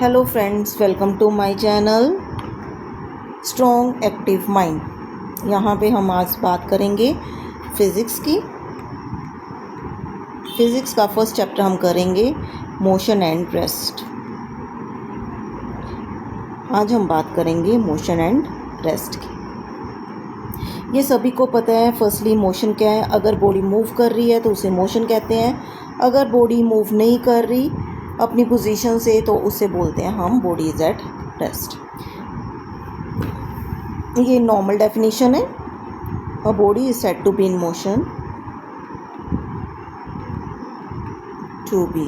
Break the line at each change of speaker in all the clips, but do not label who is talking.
Hello friends, welcome to my channel strong active mind. यहाँ पे हम आज बात करेंगे फ़िज़िक्स की। फ़िज़िक्स का फर्स्ट चैप्टर हम करेंगे मोशन एंड रेस्ट। आज हम बात करेंगे मोशन एंड रेस्ट की। ये सभी को पता है फर्स्टली मोशन क्या है। अगर बॉडी मूव कर रही है तो उसे मोशन कहते हैं। अगर बॉडी मूव नहीं कर रही अपनी पोजीशन से तो उसे बोलते हैं हम बॉडी इज़ एट रेस्ट। ये नॉर्मल डेफिनेशन है। A body is said to be in motion to be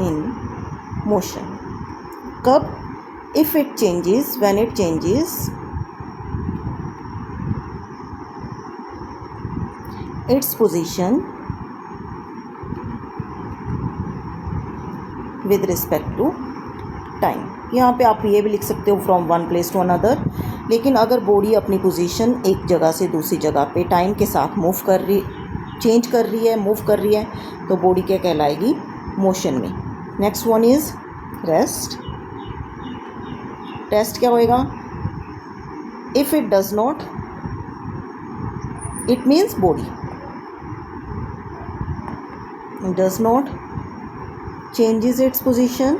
in motion कब? If it changes, when it changes its position with respect to time। यहाँ पे आप ये भी लिख सकते हो from one place to another. लेकिन अगर बॉडी अपनी पोजीशन एक जगह से दूसरी जगह पे टाइम के साथ चेंज कर रही है, मूव कर रही है, तो बॉडी क्या कहलाएगी? मोशन में। Next one is rest. Rest क्या होएगा? If it does not, it means body does not changes its position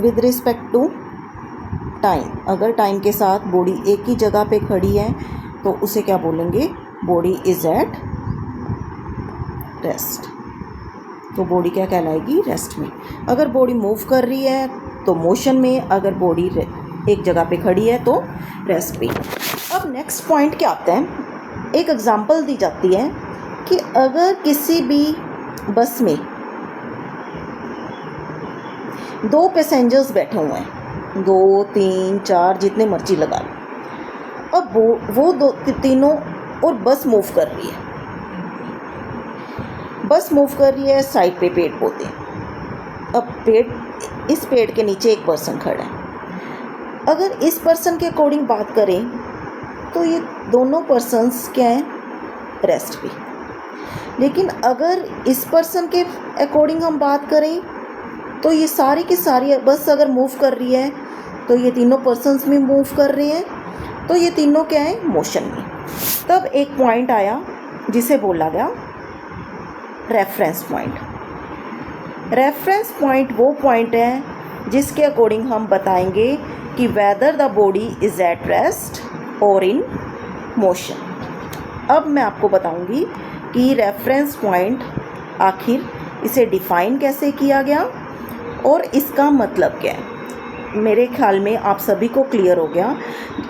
with respect to time। अगर टाइम के साथ बॉडी एक ही जगह पे खड़ी है तो उसे क्या बोलेंगे? Body is at rest. तो बॉडी क्या कहलाएगी? रेस्ट में। अगर बॉडी मूव कर रही है तो मोशन में, अगर बॉडी एक जगह पे खड़ी है तो रेस्ट में। अब नेक्स्ट पॉइंट क्या आता है? एक एग्ज़ाम्पल दी जाती है कि अगर किसी भी बस में दो पैसेंजर्स बैठे हुए हैं, 2, 3, 4 जितने मर्जी लगा लो। अब वो दो तीनों और बस मूव कर रही है। बस मूव कर रही है, साइड पे पेड़ पौधे। अब इस पेड़ के नीचे एक पर्सन खड़ा है। अगर इस पर्सन के अकॉर्डिंग बात करें तो ये दोनों पर्सन्स क्या हैं? रेस्ट पे। लेकिन अगर इस पर्सन के अकॉर्डिंग हम बात करें तो ये सारी की सारी बस अगर मूव कर रही है तो ये तीनों पर्सन्स भी मूव कर रहे हैं, तो ये तीनों क्या हैं? मोशन में। तब एक पॉइंट आया जिसे बोला गया रेफरेंस पॉइंट। रेफरेंस पॉइंट वो पॉइंट है जिसके अकॉर्डिंग हम बताएंगे कि whether the body is at rest और इन मोशन। अब मैं आपको बताऊंगी कि रेफरेंस पॉइंट आखिर इसे डिफ़ाइन कैसे किया गया और इसका मतलब क्या है। मेरे ख्याल में आप सभी को क्लियर हो गया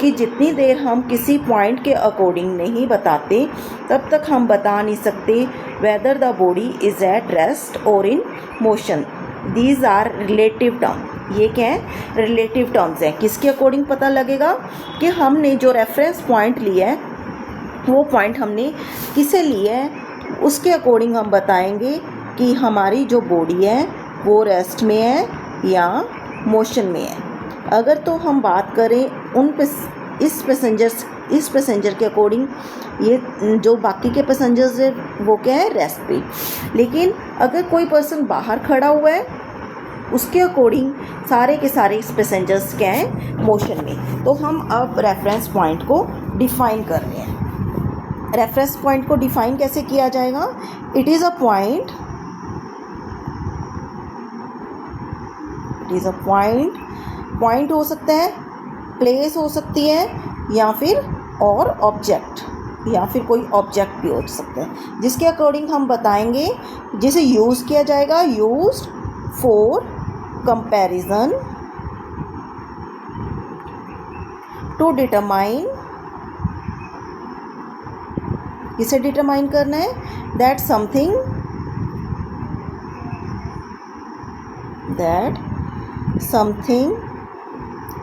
कि जितनी देर हम किसी पॉइंट के अकॉर्डिंग नहीं बताते तब तक हम बता नहीं सकते whether the body is at rest और in motion. These are relative term. ये क्या है? रिलेटिव टर्म्स हैं। किसके अकॉर्डिंग पता लगेगा कि हमने जो रेफरेंस पॉइंट लिया है वो पॉइंट हमने किसे लिया है, उसके अकॉर्डिंग हम बताएंगे कि हमारी जो बॉडी है वो रेस्ट में है या मोशन में है। अगर तो हम बात करें इस पैसेंजर के अकॉर्डिंग, ये जो बाकी के पैसेंजर्स है वो क्या है? रेस्ट पे। लेकिन अगर कोई पर्सन बाहर खड़ा हुआ है उसके अकॉर्डिंग सारे के सारे पैसेंजर्स क्या हैं? मोशन में। तो हम अब रेफरेंस पॉइंट को डिफ़ाइन कर रहे हैं। रेफरेंस पॉइंट को डिफ़ाइन कैसे किया जाएगा? It is a point, point हो सकता है, प्लेस हो सकती है, या फिर और ऑब्जेक्ट, या फिर कोई ऑब्जेक्ट भी हो सकता है, जिसके अकॉर्डिंग हम बताएंगे, जिसे यूज़ किया जाएगा। Used for comparison to determine, इसे डिटरमाइन करना है that something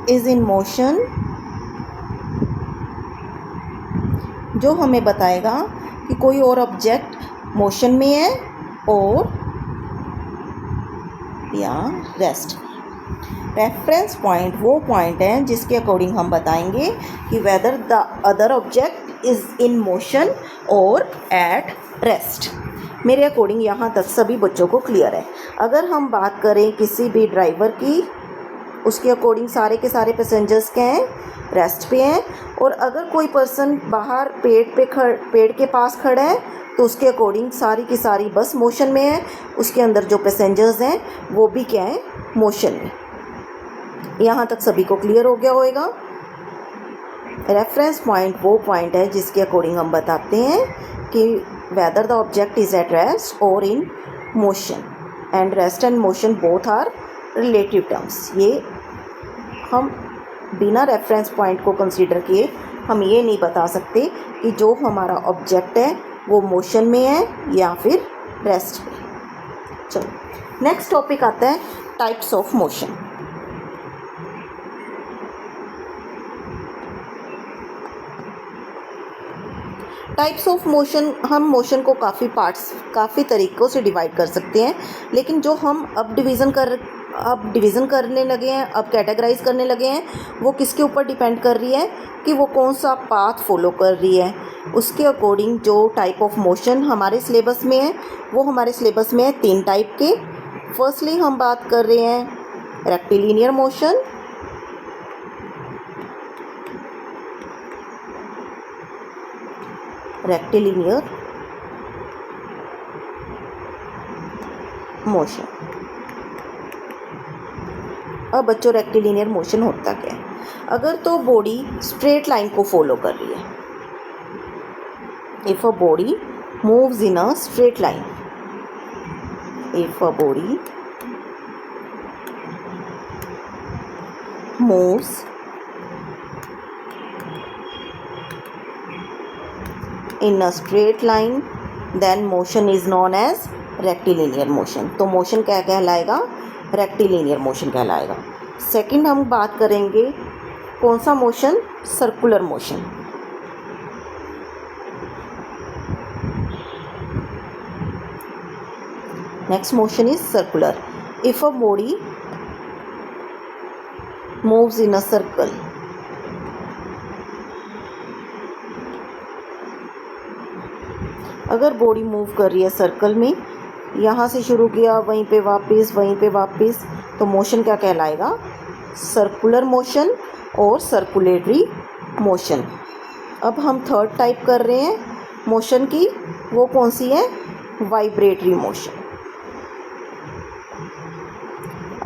is in motion, जो हमें बताएगा कि कोई और ऑब्जेक्ट मोशन में है और या रेस्ट। रेफरेंस पॉइंट वो पॉइंट है जिसके अकॉर्डिंग हम बताएंगे कि whether the other object is in motion और एट रेस्ट। मेरे अकॉर्डिंग यहाँ तक सभी बच्चों को क्लियर है। अगर हम बात करें किसी भी ड्राइवर की, उसके अकॉर्डिंग सारे के सारे पैसेंजर्स क्या हैं, रेस्ट पे हैं। और अगर कोई पर्सन बाहर पेड़ के पास खड़ा है तो उसके अकॉर्डिंग सारी की सारी बस मोशन में है, उसके अंदर जो पैसेंजर्स हैं वो भी क्या है, मोशन में। यहाँ तक सभी को क्लियर हो गया होगा। रेफरेंस पॉइंट वो पॉइंट है जिसके अकॉर्डिंग हम बताते हैं कि whether the object is at rest और in motion, and rest and motion both are relative terms. ये हम बिना रेफरेंस पॉइंट को कंसीडर किए हम ये नहीं बता सकते कि जो हमारा ऑब्जेक्ट है वो मोशन में है या फिर रेस्ट में। चलो नेक्स्ट टॉपिक आता है types of motion. Types of motion, हम मोशन को काफ़ी तरीक़ों से डिवाइड कर सकते हैं, लेकिन जो हम अब डिवीज़न करने लगे हैं, अब कैटेगराइज करने लगे हैं, वो किसके ऊपर डिपेंड कर रही है कि वो कौन सा पाथ फॉलो कर रही है। उसके अकॉर्डिंग जो टाइप ऑफ मोशन हमारे सिलेबस में है वो हमारे सिलेबस में है 3 टाइप के। फर्स्टली हम बात कर रहे हैं रेक्टिलिनियर मोशन, रेक्टिलिनियर मोशन। अब बच्चों रेक्टिलिनियर मोशन होता क्या है? अगर तो बॉडी स्ट्रेट लाइन को फॉलो कर रही है, if a body moves in a straight line, if a body moves in a straight line then motion is known as rectilinear motion। तो मोशन क्या कहलाएगा? रेक्टिलिनियर मोशन कहलाएगा। सेकंड हम बात करेंगे कौन सा motion? Circular motion. Next motion is circular. If a body moves in a circle, अगर बॉडी मूव कर रही है सर्कल में, यहाँ से शुरू किया वहीं पे वापस, तो मोशन क्या कहलाएगा? सर्कुलर मोशन और सर्कुलेटरी मोशन। अब हम थर्ड टाइप कर रहे हैं मोशन की, वो कौन सी है? Vibratory motion.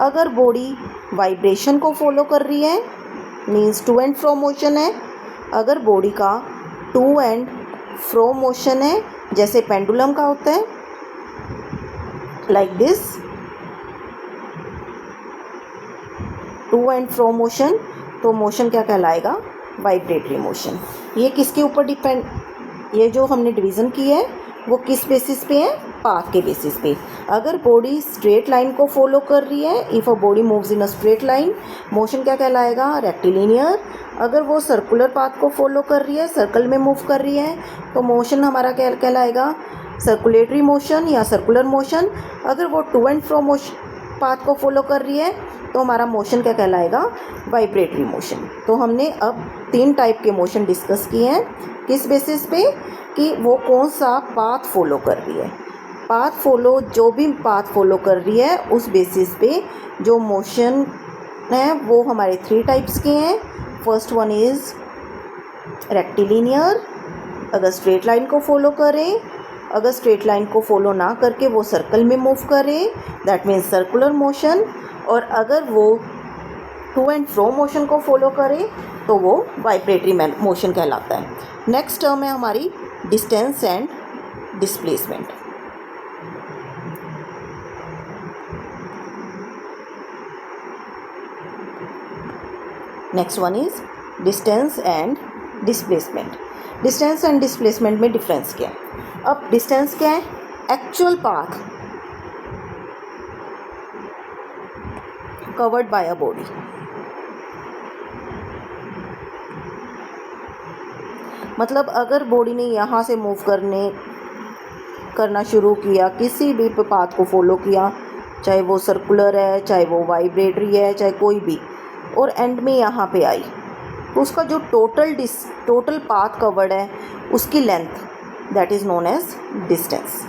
अगर बॉडी वाइब्रेशन को फॉलो कर रही है means to and fro motion है। अगर बॉडी का टू एंड फ्रो मोशन है, जैसे पेंडुलम का होता है like this, to and fro motion, तो मोशन क्या कहलाएगा? Vibratory motion. ये किसके ऊपर डिपेंड, ये जो हमने डिवीज़न की है वो किस बेसिस पे है? पाथ के बेसिस पे। अगर बॉडी स्ट्रेट लाइन को फॉलो कर रही है, if a body moves in a straight line, motion क्या कहलाएगा? रेक्टिलिनियर। अगर वो सर्कुलर पाथ को फॉलो कर रही है, सर्कल में मूव कर रही है, तो मोशन हमारा क्या कहलाएगा? सर्कुलेटरी मोशन या सर्कुलर मोशन। अगर वो टू एंड फ्रो पाथ को फॉलो कर रही है तो हमारा मोशन क्या कहलाएगा? Vibratory motion. तो हमने अब 3 टाइप के मोशन डिस्कस किए हैं, किस बेसिस पे कि वो कौन सा पाथ फॉलो कर रही है। जो भी पाथ फॉलो कर रही है उस बेसिस पे जो मोशन है वो हमारे 3 टाइप्स के हैं। फर्स्ट वन इज़ रेक्टिलिनियर, अगर स्ट्रेट लाइन को फॉलो करें, अगर स्ट्रेट लाइन को फॉलो ना करके वो सर्कल में मूव करे, दैट मीन्स सर्कुलर मोशन। और अगर वो टू एंड फ्रो मोशन को फॉलो करे तो वो वाइब्रेटरी मोशन कहलाता है। नेक्स्ट टर्म है हमारी distance and displacement. Next one is distance and displacement. Distance and displacement में डिफरेंस क्या है? अब डिस्टेंस क्या है? Actual path covered by a body. मतलब अगर बॉडी ने यहाँ से मूव करना शुरू किया, किसी भी पाथ को फॉलो किया, चाहे वो सर्कुलर है, चाहे वो वाइब्रेटरी है, चाहे कोई भी, और एंड में यहाँ पे आई, तो उसका जो टोटल पाथ कवर्ड है उसकी length, that is known as distance.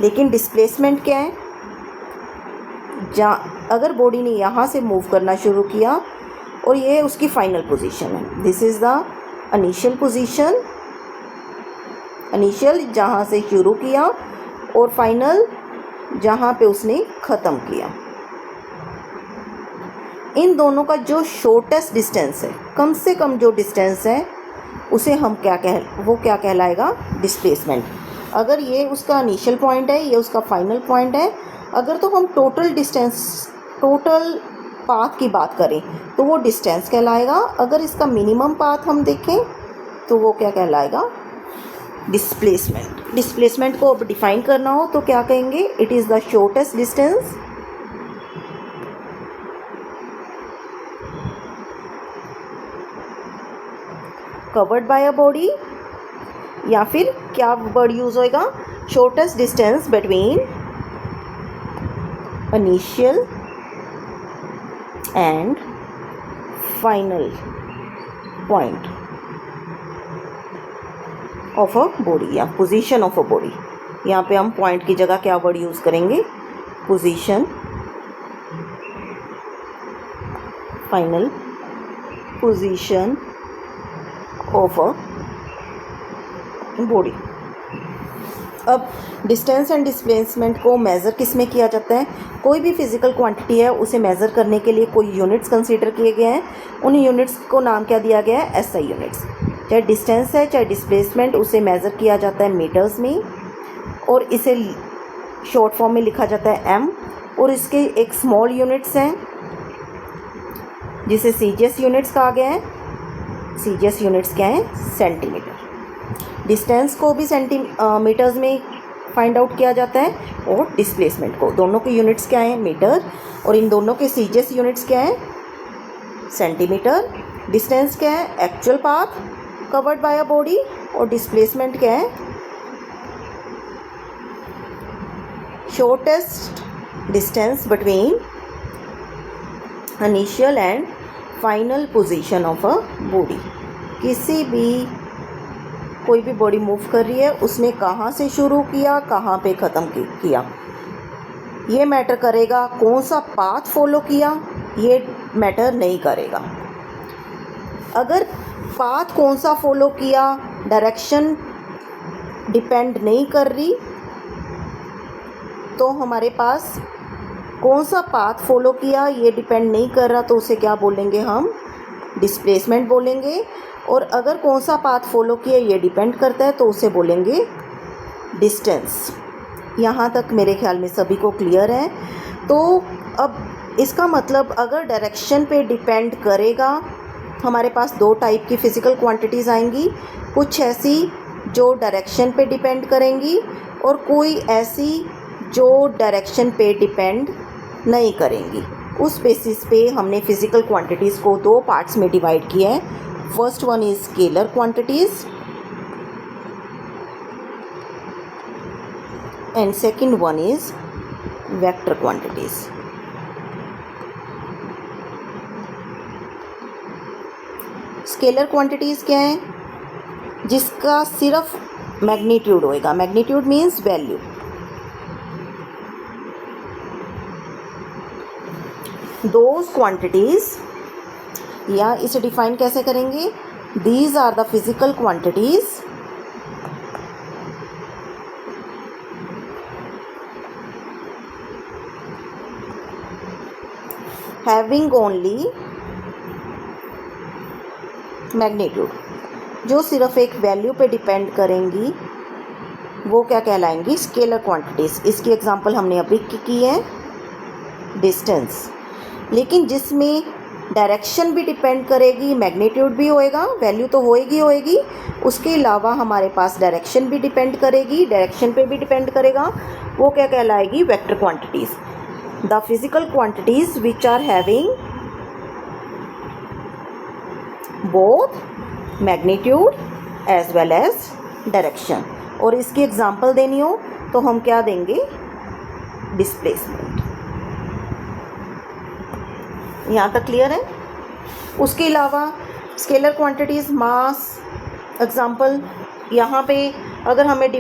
लेकिन डिस्प्लेसमेंट क्या है, अगर बॉडी ने यहाँ से मूव करना शुरू किया और ये उसकी फाइनल पोजीशन है, this is the initial position, initial जहाँ से शुरू किया और फाइनल जहाँ पे उसने ख़त्म किया। इन दोनों का जो शॉर्टेस्ट डिस्टेंस है, कम से कम जो डिस्टेंस है, उसे हम वो क्या कहलाएगा, डिस्प्लेसमेंट। अगर ये उसका इनिशियल पॉइंट है, ये उसका फाइनल पॉइंट है, अगर तो हम टोटल डिस्टेंस, टोटल पाथ की बात करें तो वो डिस्टेंस कहलाएगा। अगर इसका मिनिमम पाथ हम देखें तो वो क्या कहलाएगा, डिस्प्लेसमेंट। डिस्प्लेसमेंट को अब डिफाइन करना हो तो क्या कहेंगे, it is the shortest distance covered by a body, या फिर क्या वर्ड यूज़ होएगा, shortest distance between initial and final point of a body या पोजीशन ऑफ अ बॉडी। यहाँ पे हम पॉइंट की जगह क्या वर्ड यूज़ करेंगे, position, final position of a body. अब डिस्टेंस एंड डिस्प्लेसमेंट को मेज़र किस में किया जाता है, कोई भी फिज़िकल क्वांटिटी है उसे मेज़र करने के लिए कोई यूनिट्स कंसीडर किए गए हैं, उन यूनिट्स को नाम क्या दिया गया है, एसआई यूनिट्स। चाहे डिस्टेंस है चाहे डिस्प्लेसमेंट, उसे मेज़र किया जाता है मीटर्स में और इसे शॉर्ट फॉर्म में लिखा जाता है एम, और इसके एक स्मॉल यूनिट्स हैं जिसे सीजीएस यूनिट्स कहा गया है। सीजीएस यूनिट्स क्या हैं, सेंटीमीटर। डिस्टेंस को भी सेंटीमीटर्स में फाइंड आउट किया जाता है और डिस्प्लेसमेंट को, दोनों के यूनिट्स क्या हैं, मीटर, और इन दोनों के सीजीएस यूनिट्स क्या हैं, सेंटीमीटर। डिस्टेंस क्या है, actual path covered by a body, और डिस्प्लेसमेंट क्या है, shortest distance between initial and final position of a body. किसी भी कोई भी बॉडी मूव कर रही है, उसने कहाँ से शुरू किया, कहाँ पे ख़त्म किया, ये मैटर करेगा। कौन सा पाथ फॉलो किया, ये मैटर नहीं करेगा। अगर पाथ कौन सा फॉलो किया, डायरेक्शन डिपेंड नहीं कर रही, तो हमारे पास कौन सा पाथ फॉलो किया ये डिपेंड नहीं कर रहा, तो उसे क्या बोलेंगे हम, डिस्प्लेसमेंट बोलेंगे। और अगर कौन सा पाथ फॉलो किया ये डिपेंड करता है तो उसे बोलेंगे डिस्टेंस। यहाँ तक मेरे ख्याल में सभी को क्लियर है। तो अब इसका मतलब अगर डायरेक्शन पे डिपेंड करेगा, हमारे पास दो टाइप की फ़िज़िकल क्वांटिटीज़ आएंगी, कुछ ऐसी जो डायरेक्शन पे डिपेंड करेंगी और कोई ऐसी जो डायरेक्शन पे डिपेंड नहीं करेंगी। उस बेसिस पे हमने फ़िज़िकल क्वांटिटीज़ को दो पार्ट्स में डिवाइड किया है। First one is scalar quantities and second one is vector quantities. Scalar quantities क्या है, जिसका सिर्फ मैग्नीट्यूड होएगा। Magnitude means value. Those quantities, या इसे डिफाइन कैसे करेंगे, these are the physical quantities having only magnitude, जो सिर्फ एक वैल्यू पे डिपेंड करेंगी, वो क्या कहलाएंगी, स्केलर क्वांटिटीज़। इसकी एग्जांपल हमने अभी की है, डिस्टेंस। लेकिन जिसमें डायरेक्शन भी डिपेंड करेगी, मैग्नीट्यूड भी होएगा, वैल्यू तो होएगी, उसके अलावा हमारे पास डायरेक्शन भी डिपेंड करेगी, डायरेक्शन पे भी डिपेंड करेगा, वो क्या कहलाएगी, vector quantities. The physical quantities which are having both magnitude as well as direction. और इसकी एग्जांपल देनी हो तो हम क्या देंगे, डिस्प्लेसमेंट। यहाँ तक क्लियर है। उसके अलावा स्केलर क्वांटिटीज़, मास, एग्जांपल, यहाँ पे अगर हमें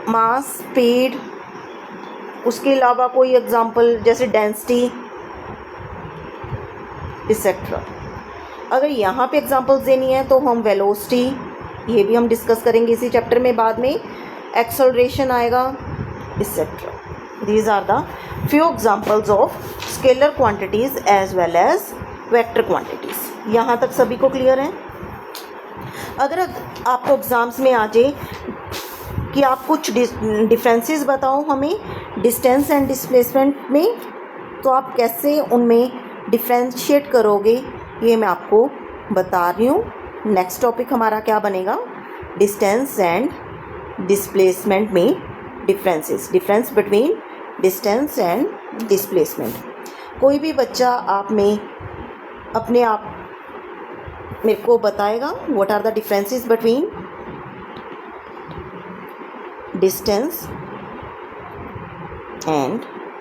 मास, स्पीड, उसके अलावा कोई एग्जांपल जैसे डेंसिटी एक्सेट्रा। अगर यहाँ पे एग्जांपल्स देनी है तो हम वेलोसिटी, ये भी हम डिस्कस करेंगे इसी चैप्टर में बाद में, एक्सेलरेशन आएगा etcetera. These are the few examples of scalar quantities as well as vector quantities. यहाँ तक सभी को क्लियर है? अगर आपको एग्ज़ाम्स में आ जाए कि आप कुछ डिफरेंसेस बताओ हमें डिस्टेंस एंड डिस्प्लेसमेंट में, तो आप कैसे उनमें डिफ्रेंशिएट करोगे ये मैं आपको बता रही हूँ। नेक्स्ट टॉपिक हमारा क्या बनेगा? डिस्टेंस एंड डिस्प्लेसमेंट में differences, difference between distance and displacement. कोई भी बच्चा आप में अपने आप मेरे को बताएगा what are the differences between distance and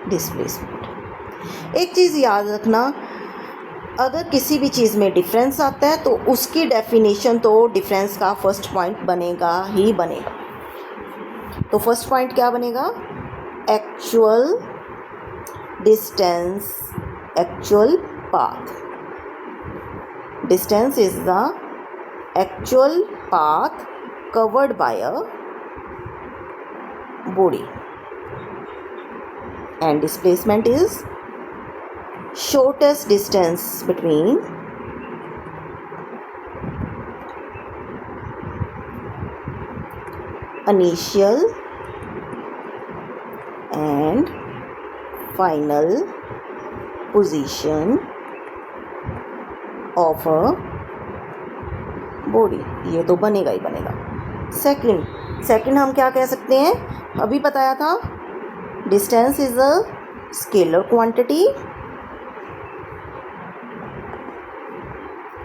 displacement. एक चीज़ याद रखना, अगर किसी भी चीज़ में डिफरेंस आता है तो उसकी डेफिनेशन तो डिफरेंस का फर्स्ट पॉइंट बनेगा ही बनेगा। तो फर्स्ट पॉइंट क्या बनेगा? Actual distance, actual path. Distance is the actual path covered by a body, and displacement is shortest distance between initial and final position of a body। ये तो बनेगा ही बनेगा। सेकंड हम क्या कह सकते हैं? अभी बताया था distance is a scalar quantity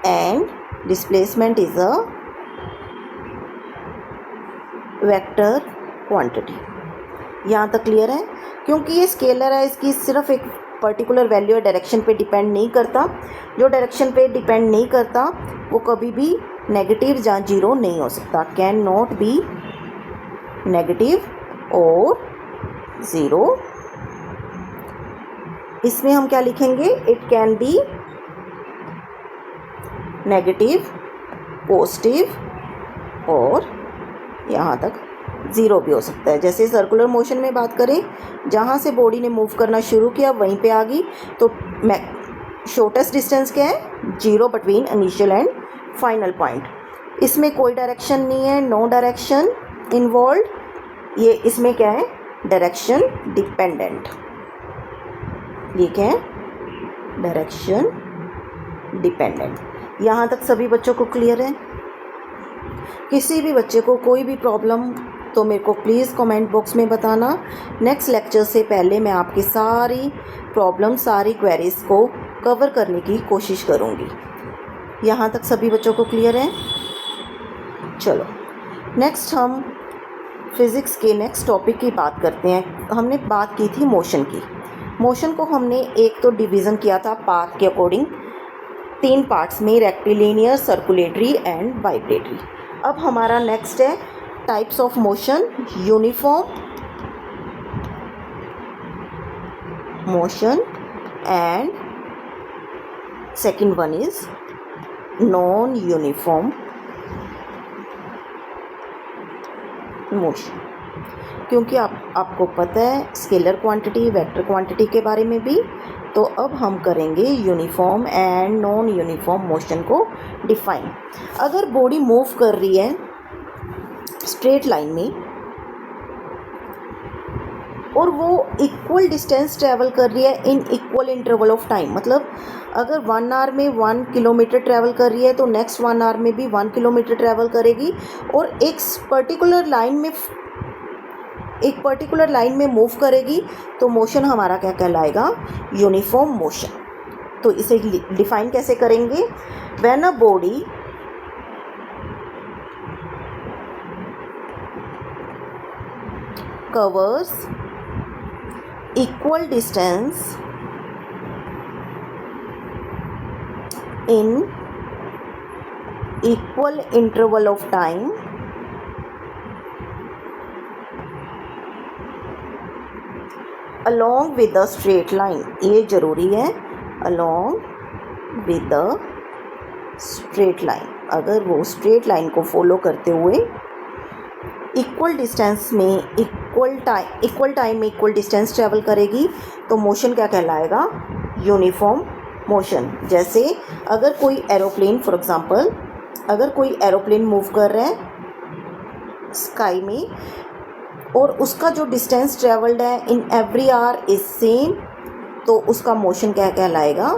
and displacement is a vector quantity. यहाँ तक क्लियर है? क्योंकि ये स्केलर है, इसकी सिर्फ एक पर्टिकुलर वैल्यू या डायरेक्शन पे डिपेंड नहीं करता। जो डायरेक्शन पे डिपेंड नहीं करता वो कभी भी नेगेटिव या जीरो नहीं हो सकता, कैन नॉट बी नेगेटिव और ज़ीरो। इसमें हम क्या लिखेंगे? It can be negative, positive और यहाँ तक ज़ीरो भी हो सकता है। जैसे सर्कुलर मोशन में बात करें, जहाँ से बॉडी ने मूव करना शुरू किया वहीं पे आ गई, तो शॉर्टेस्ट डिस्टेंस क्या है? Zero between initial and final point. इसमें कोई डायरेक्शन नहीं है, नो डायरेक्शन इन्वॉल्व। ये इसमें क्या है? Direction dependent. ये क्या है? Direction dependent. यहाँ तक सभी बच्चों को क्लियर है? किसी भी बच्चे को कोई भी प्रॉब्लम तो मेरे को प्लीज़ कमेंट बॉक्स में बताना। नेक्स्ट लेक्चर से पहले मैं आपकी सारी प्रॉब्लम, सारी क्वेरीज़ को कवर करने की कोशिश करूँगी। यहाँ तक सभी बच्चों को क्लियर है? चलो नेक्स्ट हम फिज़िक्स के नेक्स्ट टॉपिक की बात करते हैं। हमने बात की थी मोशन की। मोशन को हमने एक तो डिवीज़न किया था पाथ के अकॉर्डिंग, 3 पार्ट्स में, रेक्टिलिनियर, सर्कुलेटरी एंड वाइब्रेटरी। अब हमारा नेक्स्ट है types of motion, uniform motion and second one is non uniform motion. क्योंकि आपको पता है स्केलर क्वांटिटी, वेक्टर क्वांटिटी के बारे में भी, तो अब हम करेंगे uniform and non uniform motion को डिफाइन। अगर बॉडी मूव कर रही है स्ट्रेट लाइन में और वो इक्वल डिस्टेंस ट्रैवल कर रही है in equal interval of time, मतलब अगर 1 आवर में 1 किलोमीटर ट्रैवल कर रही है तो नेक्स्ट 1 आवर में भी 1 किलोमीटर ट्रैवल करेगी, और एक पर्टिकुलर लाइन में मूव करेगी, तो मोशन हमारा क्या कहलाएगा? Uniform motion. तो इसे डिफाइन कैसे करेंगे? When a body covers equal distance in equal interval of time along with the straight line, ये ज़रूरी है, along with the straight line, अगर वो straight line को फॉलो करते हुए इक्वल डिस्टेंस में इक्वल टाइम में इक्वल डिस्टेंस ट्रैवल करेगी तो मोशन क्या कहलाएगा? Uniform motion. जैसे अगर कोई एरोप्लेन, फॉर एग्जांपल अगर कोई एरोप्लेन मूव कर रहा है स्काई में और उसका जो डिस्टेंस ट्रैवल्ड है in every hour is same, तो उसका मोशन क्या कहलाएगा?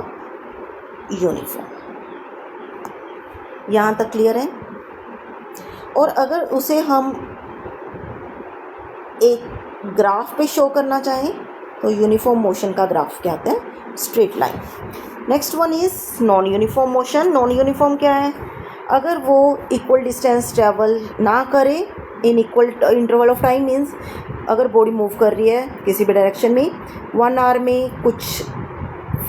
यूनिफॉर्म। यहाँ तक क्लियर है? और अगर उसे हम एक ग्राफ पे शो करना चाहें तो यूनिफॉर्म मोशन का ग्राफ क्या आता है? Straight line. Next one is non uniform motion. Non uniform क्या है? अगर वो इक्वल डिस्टेंस ट्रैवल ना करे in equal interval of time, means अगर बॉडी मूव कर रही है किसी भी डायरेक्शन में 1 आवर में कुछ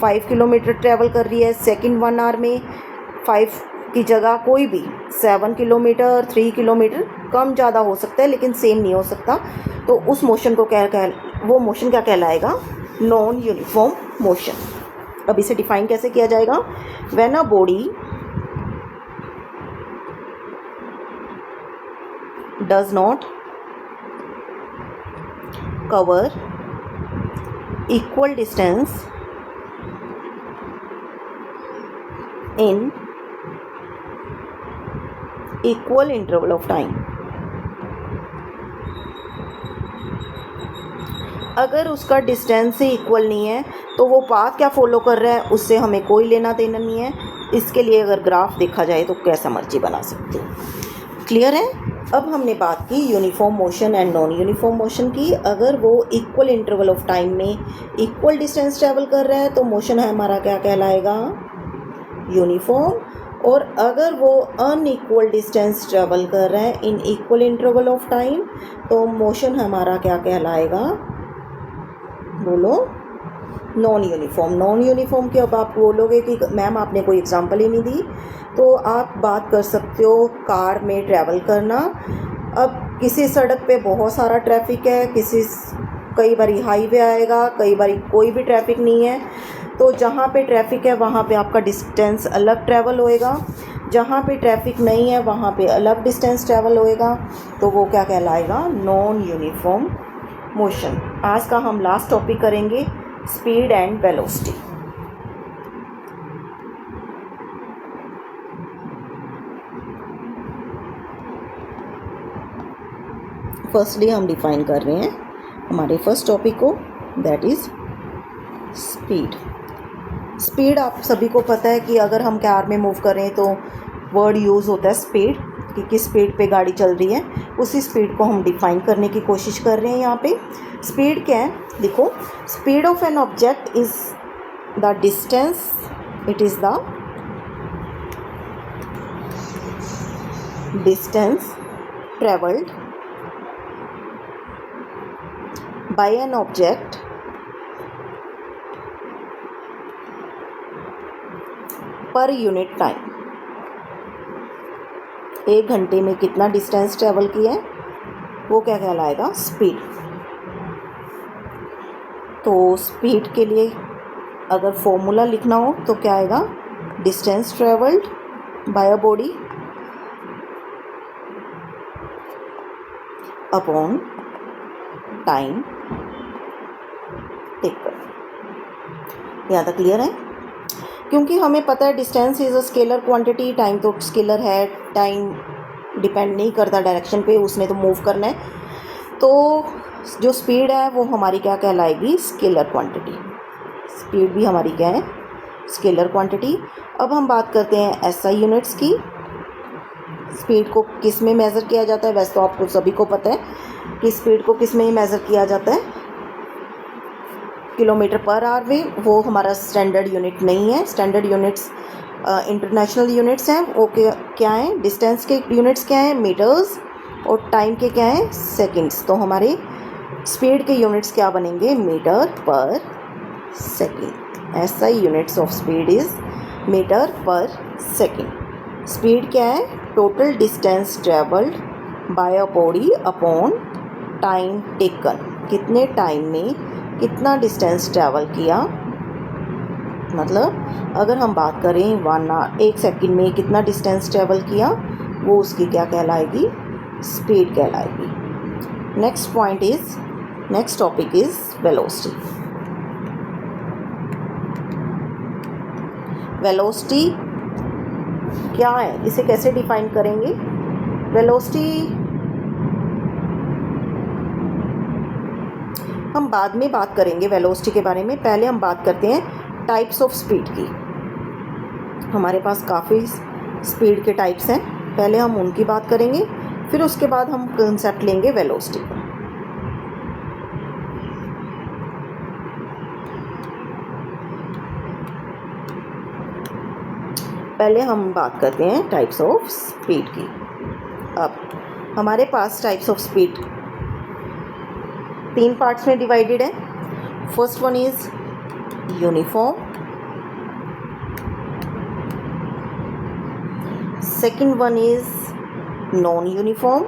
5 किलोमीटर ट्रैवल कर रही है, सेकंड 1 आवर में 5 की जगह कोई भी 7 किलोमीटर 3 किलोमीटर, कम ज़्यादा हो सकता है लेकिन सेम नहीं हो सकता, तो उस मोशन को वो मोशन क्या कहलाएगा? Non uniform motion. अब इसे डिफाइन कैसे किया जाएगा? When a body does not cover equal distance in equal interval of time. अगर उसका डिस्टेंस ही इक्वल नहीं है तो वो पाथ क्या फॉलो कर रहा है उससे हमें कोई लेना देना नहीं है। इसके लिए अगर ग्राफ देखा जाए तो कैसा मर्जी बना सकते हो। क्लियर है? अब हमने बात की uniform motion and non uniform motion की। अगर वो इक्वल इंटरवल ऑफ टाइम में इक्वल डिस्टेंस ट्रैवल कर रहा है तो मोशन है हमारा क्या कहलाएगा? यूनिफॉर्म। और अगर वो अनइक्वल डिस्टेंस ट्रैवल कर रहा है in equal interval of time तो मोशन हमारा क्या कहलाएगा? बोलो। Non uniform. नॉन यूनिफॉर्म के अब आप बोलोगे कि मैम आपने कोई एग्जांपल ही नहीं दी, तो आप बात कर सकते हो कार में ट्रैवल करना। अब किसी सड़क पे बहुत सारा ट्रैफिक है, कई बारी हाईवे आएगा, कई बारी कोई भी ट्रैफिक नहीं है, तो जहाँ पे ट्रैफिक है वहाँ पे आपका डिस्टेंस अलग ट्रैवल होएगा, जहाँ पे ट्रैफिक नहीं है वहाँ पे अलग डिस्टेंस ट्रैवल होएगा, तो वो क्या कहलाएगा? Non uniform motion. आज का हम लास्ट टॉपिक करेंगे स्पीड एंड वेलोसिटी। फर्स्टली हम डिफाइन कर रहे हैं हमारे फर्स्ट टॉपिक को, दैट इज़ स्पीड। स्पीड आप सभी को पता है कि अगर हम कार में मूव करें तो वर्ड यूज़ होता है स्पीड, कि किस स्पीड पे गाड़ी चल रही है, उसी स्पीड को हम डिफाइन करने की कोशिश कर रहे हैं। यहाँ पे स्पीड क्या है? देखो, speed of an object is the distance, it is the distance travelled bye an object per unit time. 1 घंटे में कितना डिस्टेंस ट्रैवल किया है वो क्या कहलाएगा? स्पीड। तो स्पीड के लिए अगर फॉर्मूला लिखना हो तो क्या आएगा? Distance travelled bye a body upon time taken. यहाँ तक क्लियर है? क्योंकि हमें पता है distance is a scalar quantity, time तो स्केलर है, टाइम डिपेंड नहीं करता डायरेक्शन पे, उसने तो मूव करना है। तो जो स्पीड है वो हमारी क्या कहलाएगी? Scalar quantity. स्पीड भी हमारी क्या है? Scalar quantity. अब हम बात करते हैं एसआई यूनिट्स की। स्पीड को किस में मेज़र किया जाता है? वैसे तो आपको सभी को पता है कि स्पीड को किस में मेज़र किया जाता है? किलोमीटर पर आवर में। वो हमारा स्टैंडर्ड यूनिट नहीं है। स्टैंडर्ड यूनिट्स इंटरनेशनल यूनिट्स हैं। वो क्या हैं? डिस्टेंस के यूनिट्स क्या हैं? मीटर्स। और टाइम के क्या हैं? सेकंड्स। तो हमारे स्पीड के यूनिट्स क्या बनेंगे? Metre per second. SI units of speed is metre per second. Speed क्या है? Total distance travelled by a body upon time taken. कितने टाइम में कितना डिस्टेंस ट्रैवल किया, मतलब अगर हम बात करें 1 सेकंड में कितना डिस्टेंस ट्रैवल किया, वो उसकी क्या कहलाएगी, स्पीड कहलाएगी। Next topic is velocity. Velocity क्या है, इसे कैसे डिफाइन करेंगे? वेलोसिटी हम बाद में बात करेंगे वेलोसिटी के बारे में। पहले हम बात करते हैं टाइप्स ऑफ स्पीड की। हमारे पास काफ़ी स्पीड के टाइप्स हैं, पहले हम उनकी बात करेंगे, फिर उसके बाद हम कंसेप्ट लेंगे वेलोसिटी का। पहले हम बात करते हैं टाइप्स ऑफ स्पीड की। अब हमारे पास टाइप्स ऑफ स्पीड 3 पार्ट्स में डिवाइडेड है। First one is uniform, second one is non uniform,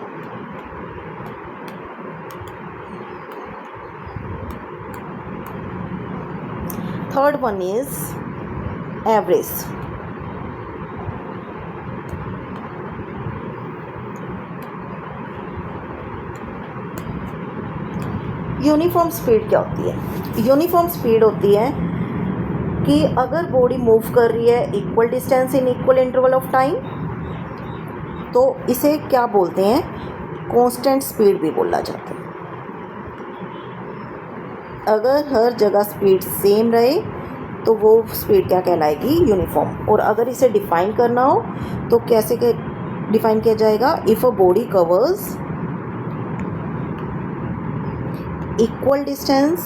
third one is average. Uniform speed क्या होती है? यूनिफॉर्म स्पीड होती है कि अगर बॉडी मूव कर रही है equal distance in equal interval of time, तो इसे क्या बोलते हैं, कांस्टेंट स्पीड भी बोला जाता है। अगर हर जगह स्पीड सेम रहे तो वो स्पीड क्या कहलाएगी, यूनिफॉर्म। और अगर इसे डिफाइन करना हो तो कैसे डिफाइन किया जाएगा? If a body covers equal distance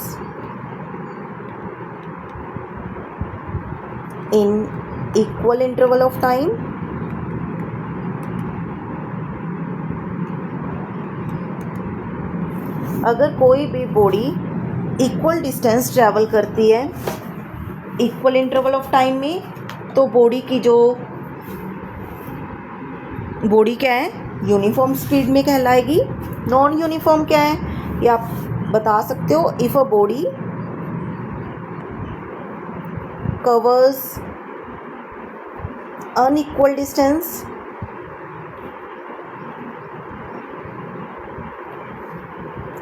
in equal interval of time, अगर कोई भी बॉडी इक्वल डिस्टेंस ट्रैवल करती है इक्वल इंटरवल ऑफ टाइम में, तो बॉडी क्या है, यूनिफॉर्म स्पीड में कहलाएगी। नॉन यूनिफॉर्म क्या है, ये आप बता सकते हो। If a body covers unequal distance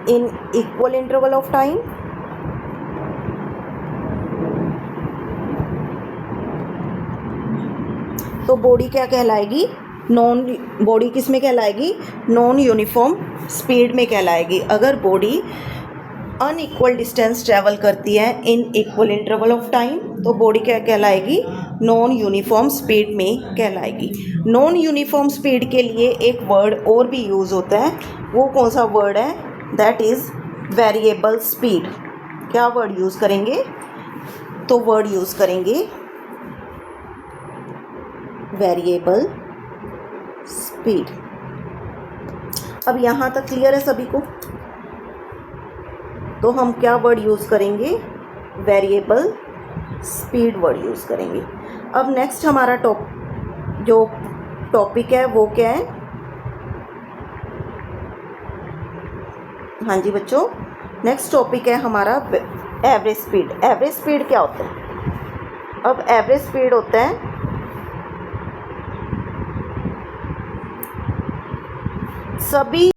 in equal interval of time, तो बॉडी क्या कहलाएगी, बॉडी किस में कहलाएगी, नॉन यूनिफॉर्म स्पीड में कहलाएगी। अगर बॉडी अनइक्वल डिस्टेंस ट्रैवल करती है in equal interval of time, तो बॉडी क्या कहलाएगी, नॉन यूनिफॉर्म स्पीड में कहलाएगी। नॉन यूनिफॉर्म स्पीड के लिए एक वर्ड और भी यूज़ होता है, वो कौन सा वर्ड है, दैट इज़ वेरिएबल स्पीड। क्या वर्ड यूज़ करेंगे, तो वर्ड यूज़ करेंगे वेरिएबल स्पीड। अब यहाँ तक क्लियर है सभी को? तो हम क्या वर्ड यूज़ करेंगे, वेरिएबल स्पीड वर्ड यूज़ करेंगे। अब नेक्स्ट हमारा जो टॉपिक है वो क्या है, हाँ जी बच्चों, नेक्स्ट टॉपिक है हमारा एवरेज स्पीड। एवरेज स्पीड क्या होता है? अब एवरेज स्पीड होता है सभी